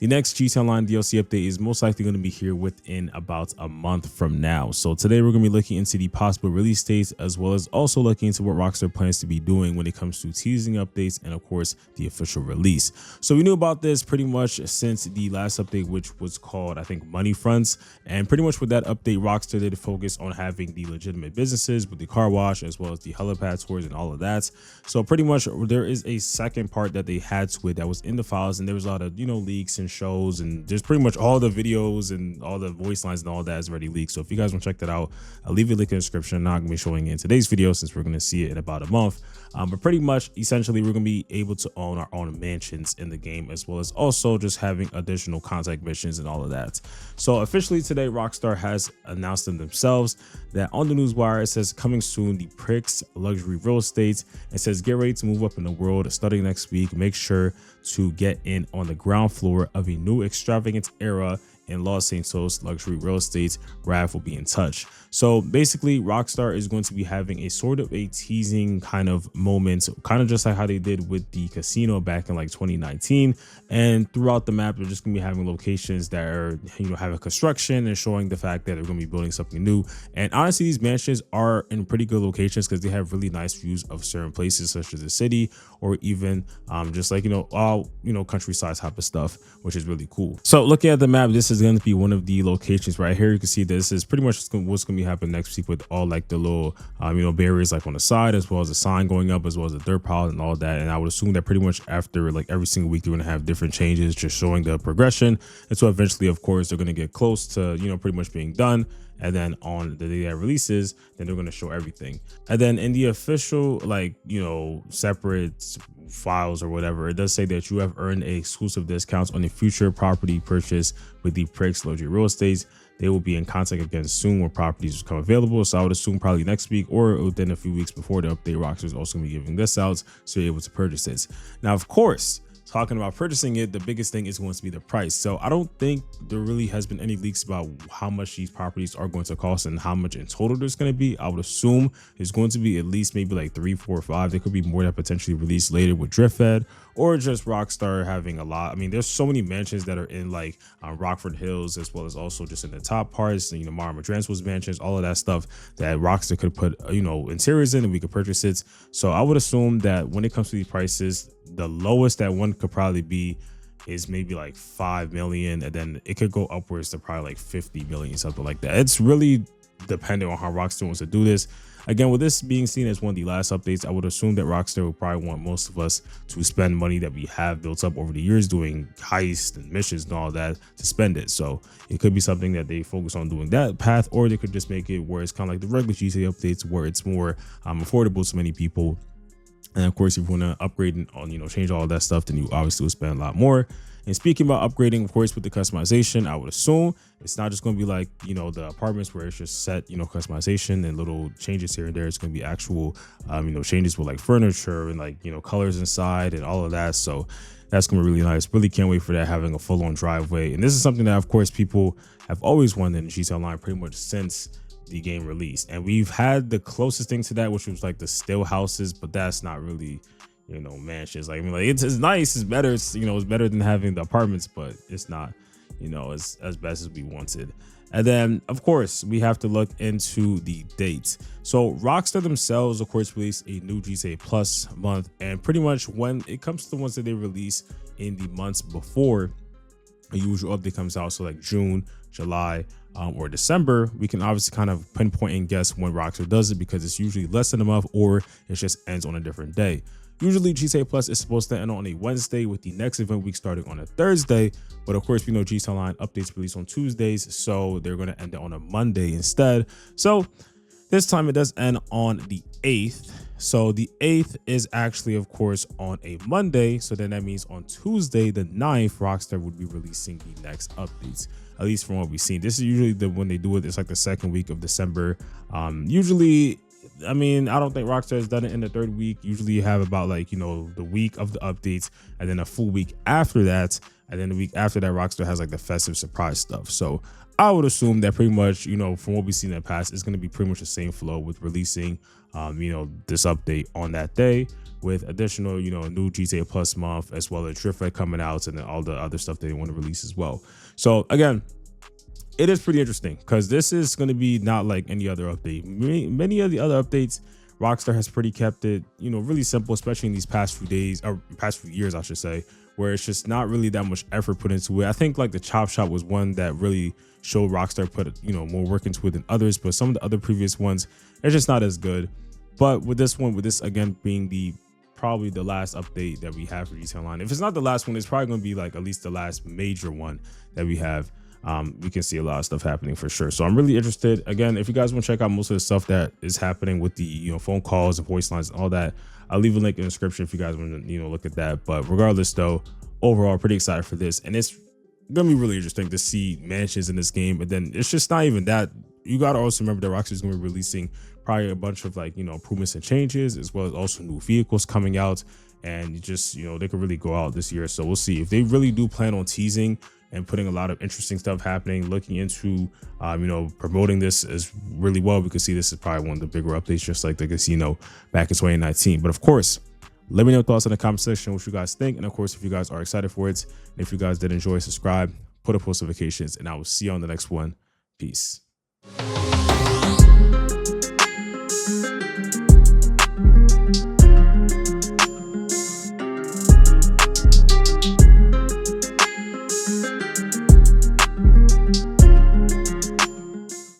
the next GTA Online DLC update is most likely going to be here within about a month from now. So today we're going to be looking into the possible release dates, as well as also looking into what Rockstar plans to be doing when it comes to teasing updates and of course the official release. So we knew about this pretty much since the last update, which was called, I think, Money Fronts. And pretty much with that update, Rockstar did focus on having the legitimate businesses with the car wash as well as the helipad tours and all of that. So pretty much there is a second part that they had to it that was in the files, and there was a lot of leaks and shows, and there's pretty much all the videos and all the voice lines and all that is already leaked. So if you guys want to check that out, I'll leave a link in the description. I'm not gonna be showing it in today's video since we're gonna see it in about a month. But pretty much essentially we're gonna be able to own our own mansions in the game, as well as also just having additional contact missions and all of that. So officially today, Rockstar has announced them themselves that on the newswire it says coming soon, the Pricks Luxury Real Estate. It says get ready to move up in the world starting next week. Make sure to get in on the ground floor of a new extravagant era in Los Santos luxury real estate. Raph will be in touch. So basically Rockstar is going to be having a sort of a teasing kind of moment, kind of just like how they did with the casino back in like 2019. And throughout the map, they're just gonna be having locations that are, having construction and showing the fact that they're gonna be building something new. And honestly, these mansions are in pretty good locations because they have really nice views of certain places such as the city, or even just like all countryside type of stuff, which is really cool. So looking at the map, this is going to be one of the locations right here. You can see this is pretty much what's going to be happening next week, with all like the little barriers like on the side, as well as a sign going up, as well as the dirt pile and all that. And I would assume that pretty much after like every single week they're going to have different changes, just showing the progression. And so eventually, of course, they're going to get close to pretty much being done. And then on the day that releases, then they're going to show everything. And then in the official separate files or whatever, it does say that you have earned exclusive discounts on a future property purchase with the Pricks Luxury Real Estate. They will be in contact again soon when properties become available. So I would assume probably next week or within a few weeks before the update, Rockstar is also going to be giving this out, so you're able to purchase it. Now, of course, talking about purchasing it, the biggest thing is going to be the price. So I don't think there really has been any leaks about how much these properties are going to cost and how much in total there's going to be. I would assume it's going to be at least maybe like 3, 4, 5. There could be more that potentially released later with Driftfed, or just Rockstar having a lot. I mean, there's so many mansions that are in like Rockford Hills, as well as also just in the top parts, Mara Madranskel's mansions, all of that stuff that Rockstar could put interiors in, and we could purchase it. So I would assume that when it comes to these prices, the lowest that one could probably be is maybe like 5 million, and then it could go upwards to probably like 50 million, something like that. It's really dependent on how Rockstar wants to do this. Again, with this being seen as one of the last updates, I would assume that Rockstar will probably want most of us to spend money that we have built up over the years doing heists and missions and all that to spend it. So it could be something that they focus on doing that path, or they could just make it where it's kind of like the regular GTA updates, where it's more affordable to many people. And of course, if you want to upgrade and change all of that stuff, then you obviously will spend a lot more. And speaking about upgrading, of course, with the customization, I would assume it's not just going to be like the apartments where it's just set customization and little changes here and there. It's going to be actual changes with like furniture and like colors inside and all of that. So that's going to be really nice. Really can't wait for that, having a full-on driveway. And this is something that of course people have always wanted in GTA Online pretty much since the game release. And we've had the closest thing to that, which was like the still houses, but that's not really mansions. Like, it's nice, it's better, it's better than having the apartments, but it's not as best as we wanted. And then of course we have to look into the dates. So Rockstar themselves of course released a new GTA Plus month, and pretty much when it comes to the ones that they release in the months before a usual update comes out, so like June, July, or December, we can obviously kind of pinpoint and guess when Rockstar does it, because it's usually less than a month, or it just ends on a different day. Usually GTA Plus is supposed to end on a Wednesday, with the next event week starting on a Thursday. But of course, we know GTA Online updates release on Tuesdays, so they're going to end it on a Monday instead. So this time it does end on the 8th. So the 8th is actually, of course, on a Monday. So then that means on Tuesday, the 9th, Rockstar would be releasing the next updates, at least from what we've seen. This is usually when they do it, it's like the second week of December. Usually, I mean, I don't think Rockstar has done it in the third week. Usually you have about like, the week of the updates and then a full week after that. and then the week after that, Rockstar has like the festive surprise stuff. So I would assume that pretty much, you know, from what we've seen in the past, it's going to be pretty much the same flow with releasing, you know, this update on that day with additional, you know, new GTA Plus month, as well as Driftway coming out, and then all the other stuff they want to release as well. So again, it is pretty interesting because this is going to be not like any other update. Many of the other updates, Rockstar has pretty kept it, you know, really simple, especially in these past few days, or past few years, I should say, where it's just not really that much effort put into it. I think like the Chop Shop was one that really showed Rockstar put, you know, more work into it than others, but some of the other previous ones, they're just not as good. But with this one, with this again being the probably the last update that we have for GTA Online, if it's not the last one, it's probably going to be like at least the last major one that we have. We can see a lot of stuff happening for sure. So I'm really interested. Again, if you guys want to check out most of the stuff that is happening with the, you know, phone calls and voice lines and all that, I'll leave a link in the description if you guys want to, you know, look at that. But regardless though, overall pretty excited for this, and it's gonna be really interesting to see mansions in this game. But then it's just not even that. You gotta also remember that Rockstar is gonna be releasing probably a bunch of like, you know, improvements and changes, as well as also new vehicles coming out, and just, you know, they could really go out this year. So we'll see if they really do plan on teasing and putting a lot of interesting stuff happening, looking into, you know, promoting this as really well. We could see this is probably one of the bigger updates, just like the casino back in 2019. But of course, let me know your thoughts in the comment section, what you guys think. And of course, if you guys are excited for it, and if you guys did enjoy, subscribe, put up post notifications, and I will see you on the next one. Peace.